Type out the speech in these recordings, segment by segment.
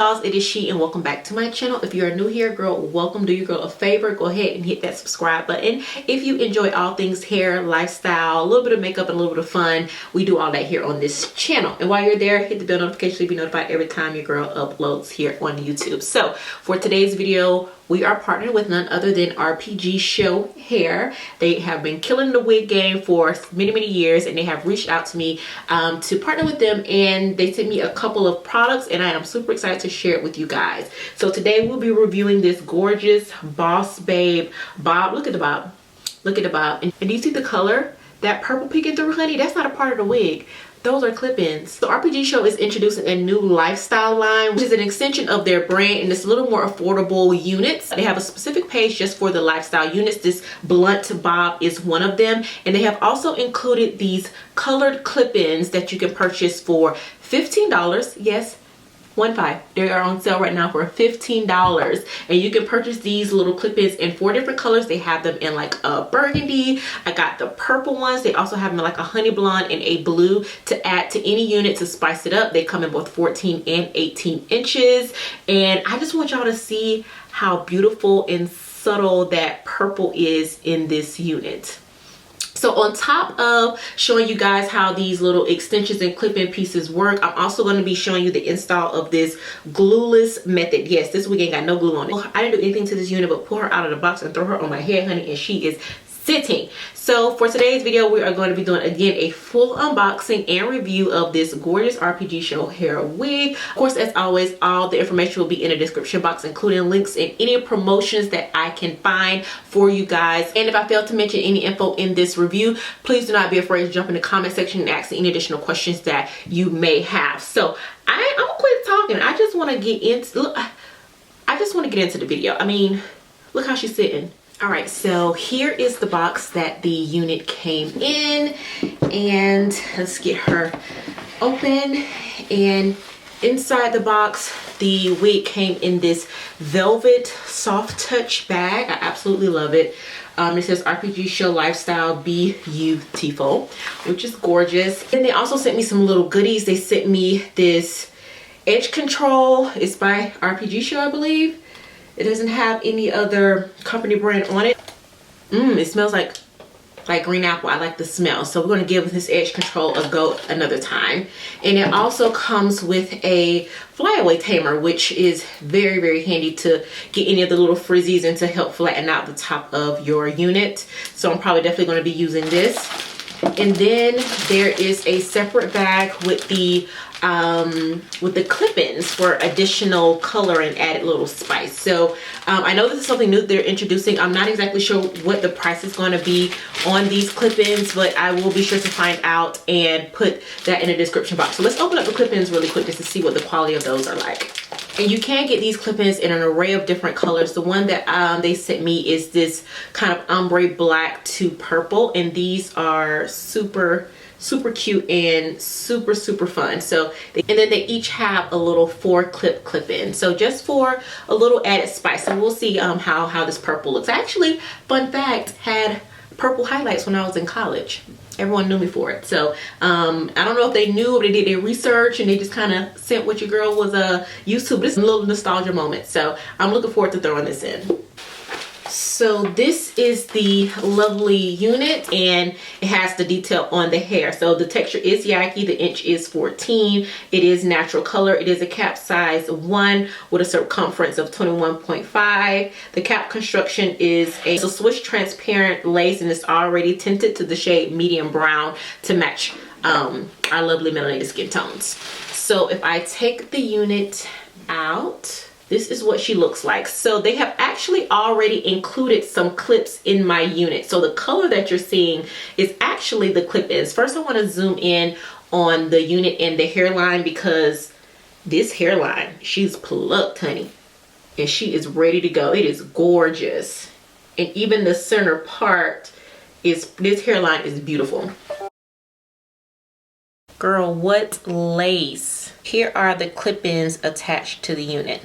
It is she, and welcome back to my channel. If you're new here, girl, welcome. Do your girl a favor, go ahead and hit that subscribe button. If you enjoy all things hair, lifestyle, a little bit of makeup, and a little bit of fun, we do all that here on this channel. And while you're there, hit the bell notification to be notified every time your girl uploads here on YouTube. So for today's video, we are partnered with none other than RPGShow Hair. They have been killing the wig game for many years, and they have reached out to me to partner with them, and they sent me a couple of products, and I am super excited to share it with you guys. So today we'll be reviewing this gorgeous Boss Babe bob. Look at the bob. Look at the bob. And do you see the color? That purple peeking through, honey? That's not a part of the wig. Those are clip-ins. So RPGShow is introducing a new lifestyle line, which is an extension of their brand, and it's a little more affordable units. They have a specific page just for the lifestyle units. This blunt bob is one of them, and they have also included these colored clip-ins that you can purchase for $15. Yes, 15. They are on sale right now for $15, and you can purchase these little clip-ins in 4 different colors. They have them in like a burgundy. I got the purple ones. They also have them in like a honey blonde and a blue to add to any unit to spice it up. They come in both 14 and 18 inches, and I just want y'all to see how beautiful and subtle that purple is in this unit. So on top of showing you guys how these little extensions and clip-in pieces work, I'm also going to be showing you the install of this glueless method. Yes, this wig ain't got no glue on it. I didn't do anything to this unit but pull her out of the box and throw her on my head, honey, and she is sitting. So for today's video, we are going to be doing again a full unboxing and review of this gorgeous RPGShow hair wig. Of course, as always, all the information will be in the description box, including links and any promotions that I can find for you guys. And if I fail to mention any info in this review, please do not be afraid to jump in the comment section and ask any additional questions that you may have. So I'm gonna quit talking. I just want to get into the video. I mean, look how she's sitting. All right, so here is the box that the unit came in, and let's get her open. And inside the box, the wig came in this velvet soft touch bag. I absolutely love it. It says RPGShow Lifestyle Beautiful, which is gorgeous. And they also sent me some little goodies. They sent me this edge control. It's by RPGShow, I believe. It doesn't have any other company brand on it. It smells like green apple. I like the smell. So we're going to give this edge control a go another time. And it also comes with a flyaway tamer, which is very handy to get any of the little frizzies and to help flatten out the top of your unit. So I'm probably definitely going to be using this. And then there is a separate bag with the clip-ins for additional color and added little spice. So I know this is something new they're introducing. I'm not exactly sure what the price is going to be on these clip-ins, but I will be sure to find out and put that in the description box. So let's open up the clip-ins really quick just to see what the quality of those are like. And you can get these clip-ins in an array of different colors. The one that they sent me is this kind of ombre black to purple, and these are super cute and super fun. So and then they each have a little 4-clip clip-in, so just for a little added spice. So we'll see how this purple looks. I actually, fun fact, had purple highlights when I was in college. Everyone knew me for it. So I don't know if they knew or they did their research and they just kind of sent what your girl was used to, but it's a little nostalgia moment. So I'm looking forward to throwing this in. So this is the lovely unit, and it has the detail on the hair. So the texture is Yaki, the inch is 14. It is natural color. It is a cap size 1 with a circumference of 21.5. The cap construction is a Swiss transparent lace, and it's already tinted to the shade medium brown to match our lovely melanated skin tones. So if I take the unit out, this is what she looks like. So they have actually already included some clips in my unit. So the color that you're seeing is actually the clip-ins. First, I want to zoom in on the unit and the hairline, because this hairline, she's plucked, honey, and she is ready to go. It is gorgeous. And even the center part this hairline is beautiful. Girl, what lace. Here are the clip-ins attached to the unit.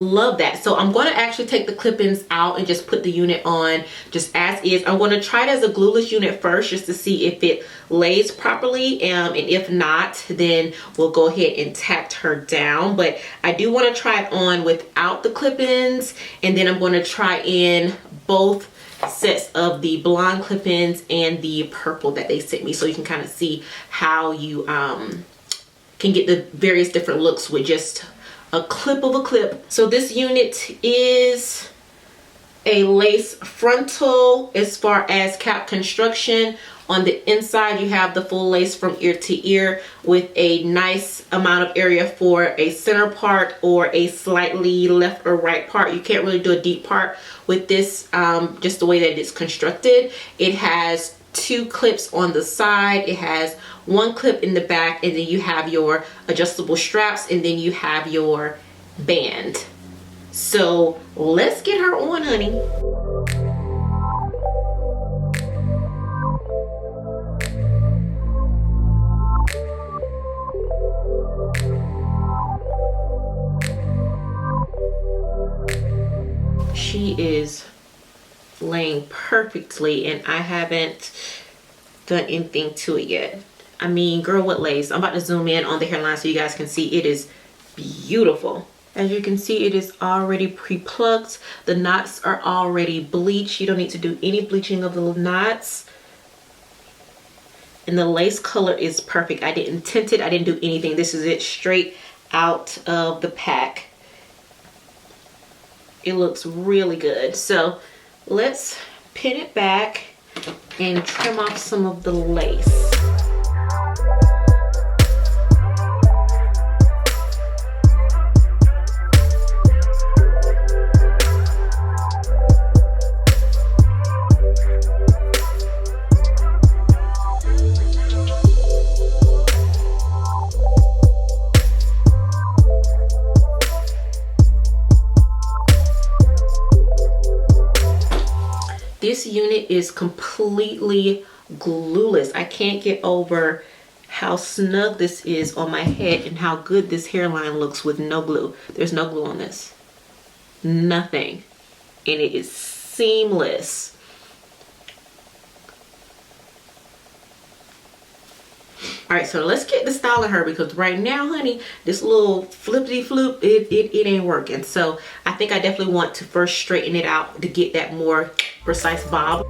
Love that. So I'm going to actually take the clip-ins out and just put the unit on just as is. I'm going to try it as a glueless unit first just to see if it lays properly, and if not, then we'll go ahead and tack her down. But I do want to try it on without the clip-ins, and then I'm going to try in both sets of the blonde clip-ins and the purple that they sent me, so you can kind of see how you can get the various different looks with just a clip of a clip. So this unit is a lace frontal as far as cap construction. On the inside you have the full lace from ear to ear with a nice amount of area for a center part or a slightly left or right part. You can't really do a deep part with this, just the way that it's constructed. It has 2 clips on the side, it has 1 clip in the back, and then you have your adjustable straps, and then you have your band. So let's get her on, honey. She is laying perfectly, and I haven't done anything to it yet. I mean, girl, what lace? I'm about to zoom in on the hairline so you guys can see. It is beautiful. As you can see, it is already pre-plucked. The knots are already bleached. You don't need to do any bleaching of the knots. And the lace color is perfect. I didn't tint it. I didn't do anything. This is it straight out of the pack. It looks really good. So let's pin it back and trim off some of the lace. This unit is completely glueless. I can't get over how snug this is on my head and how good this hairline looks with no glue. There's no glue on this. Nothing. And it is seamless. All right, so let's get the style of her, because right now, honey, this little flippity floop, it ain't working. So I think I definitely want to first straighten it out to get that more precise bob.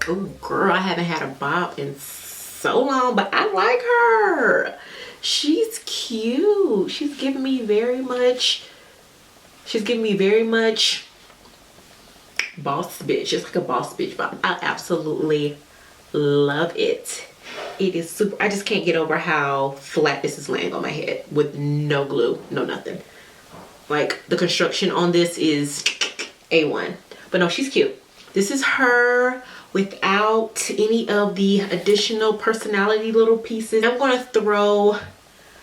Oh girl, I haven't had a bob in so long, but I like her. She's cute. She's giving me very much boss bitch. Just like a boss bitch bob. I absolutely love it. It is super. I just can't get over how flat this is laying on my head with no glue, no nothing. Like, the construction on this is A1. But no, she's cute. This is her without any of the additional personality little pieces. I'm going to throw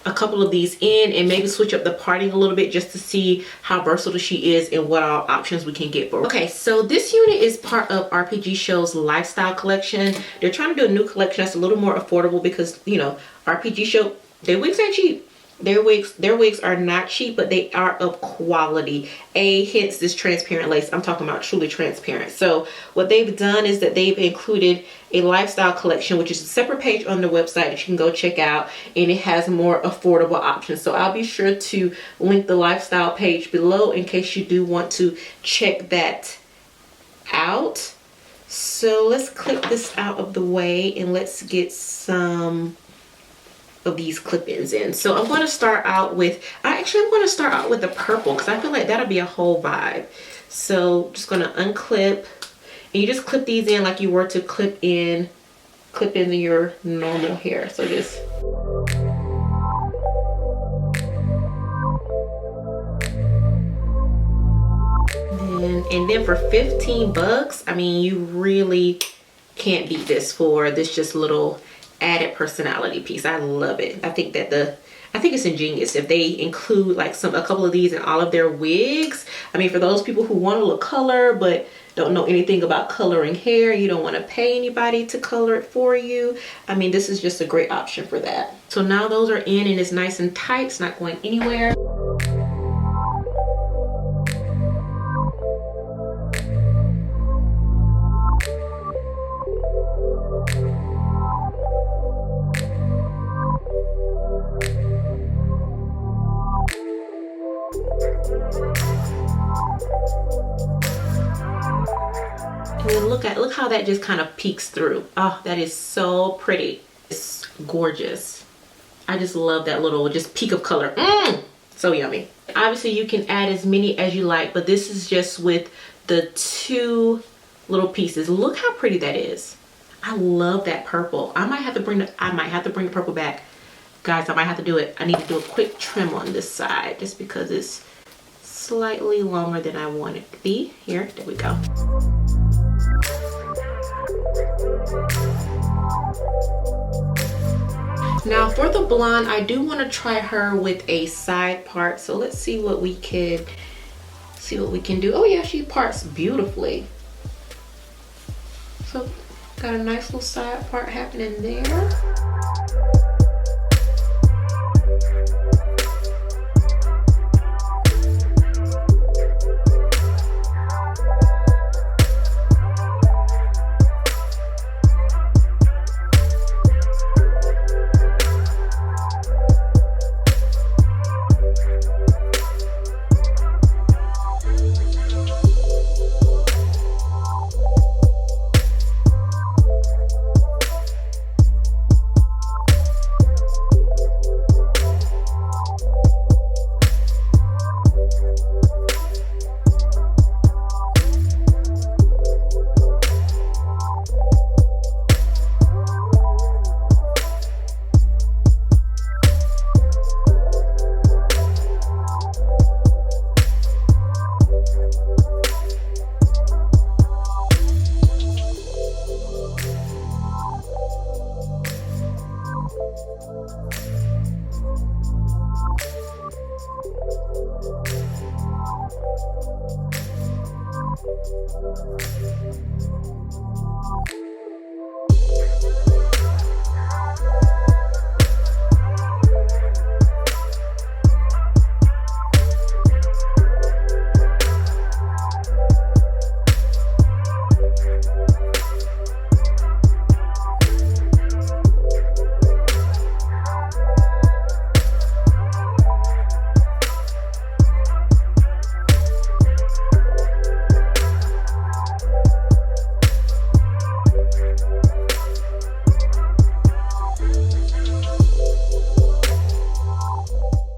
a couple of these in and maybe switch up the parting a little bit just to see how versatile she is and what all options we can get for her. Okay, so this unit is part of RPGShow's lifestyle collection. They're trying to do a new collection that's a little more affordable because, you know, RPGShow, their wigs ain't cheap. Their wigs are not cheap, but they are of quality. Hence this transparent lace. I'm talking about truly transparent. So what they've done is that they've included a lifestyle collection, which is a separate page on their website that you can go check out, and it has more affordable options. So I'll be sure to link the lifestyle page below in case you do want to check that out. So let's clip this out of the way and let's get some of these clip-ins in. So I'm going to start out with, I'm going to start out with the purple because I feel like that'll be a whole vibe. So just going to unclip, and you just clip these in like you were to clip in your normal hair. So just and then for 15 bucks, I mean, you really can't beat this for this just little added personality piece. I love it. I think it's ingenious if they include like a couple of these in all of their wigs. I mean, for those people who want a little color but don't know anything about coloring hair, you don't want to pay anybody to color it for you, I mean, this is just a great option for that. So now those are in and it's nice and tight. It's not going anywhere. And look how that just kind of peeks through. Oh, that is so pretty. It's gorgeous. I just love that little just peak of color. So yummy. Obviously you can add as many as you like, but this is just with the 2 little pieces. Look how pretty that is. I love that purple. I might have to bring the purple back. Guys, I might have to do it. I need to do a quick trim on this side just because it's slightly longer than I want it to be. Here, there we go. Now for the blonde, I do want to try her with a side part. So let's see what we can do. Oh yeah, she parts beautifully. So got a nice little side part happening there.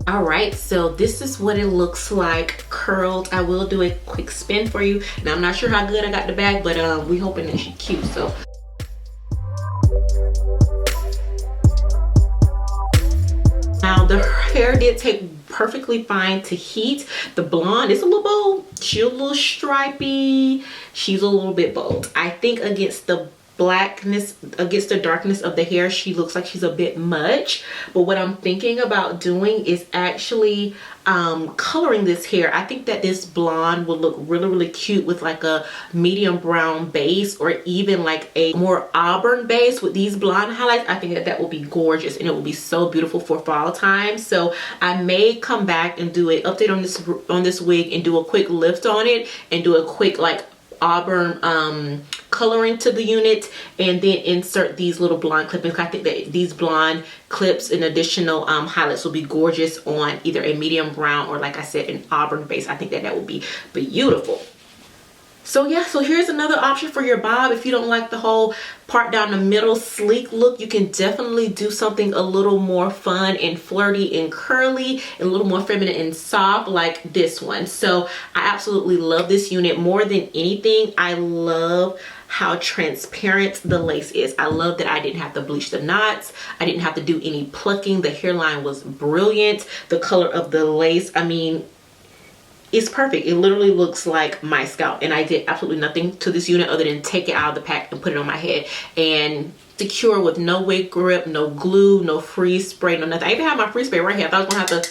Alright, so this is what it looks like curled. I will do a quick spin for you. Now I'm not sure how good I got the bag, but we hoping that she's cute. So now the hair did take perfectly fine to heat. The blonde is a little bold. She's a little stripy. She's a little bit bold. I think against the blackness against the darkness of the hair, she looks like she's a bit much. But what I'm thinking about doing is actually coloring this hair. I think that this blonde will look really cute with like a medium brown base, or even like a more auburn base with these blonde highlights. I think that that will be gorgeous, and it will be so beautiful for fall time. So I may come back and do an update on this wig and do a quick lift on it and do a quick like auburn coloring to the unit, and then insert these little blonde clippings. I think that these blonde clips and additional highlights will be gorgeous on either a medium brown or, like I said, an auburn base. I think that that would be beautiful. So yeah, so here's another option for your bob. If you don't like the whole part down the middle sleek look, you can definitely do something a little more fun and flirty and curly and a little more feminine and soft like this one. So I absolutely love this unit. More than anything, I love how transparent the lace is. I love that I didn't have to bleach the knots. I didn't have to do any plucking. The hairline was brilliant. The color of the lace, I mean, it's perfect. It literally looks like my scalp, and I did absolutely nothing to this unit other than take it out of the pack and put it on my head, and secure with no wig grip, no glue, no freeze spray, no nothing. I even have my freeze spray right here. I thought I was gonna have to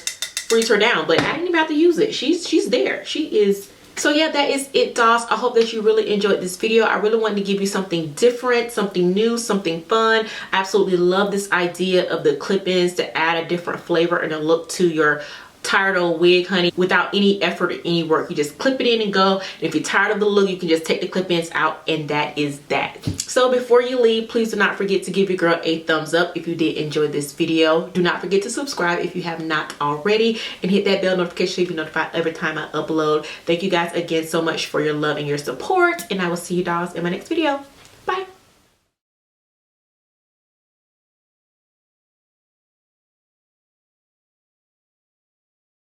freeze her down, but I didn't even have to use it. She's there. She is. So yeah, that is it, dolls. I hope that you really enjoyed this video. I really wanted to give you something different, something new, something fun. I absolutely love this idea of the clip-ins to add a different flavor and a look to your tired old wig, honey, without any effort or any work. You just clip it in and go. And if you're tired of the look, you can just take the clip-ins out, and that is that. So before you leave, please do not forget to give your girl a thumbs up if you did enjoy this video. Do not forget to subscribe if you have not already, and hit that bell notification so you be notified every time I upload. Thank you guys again so much for your love and your support, and I will see you dolls in my next video.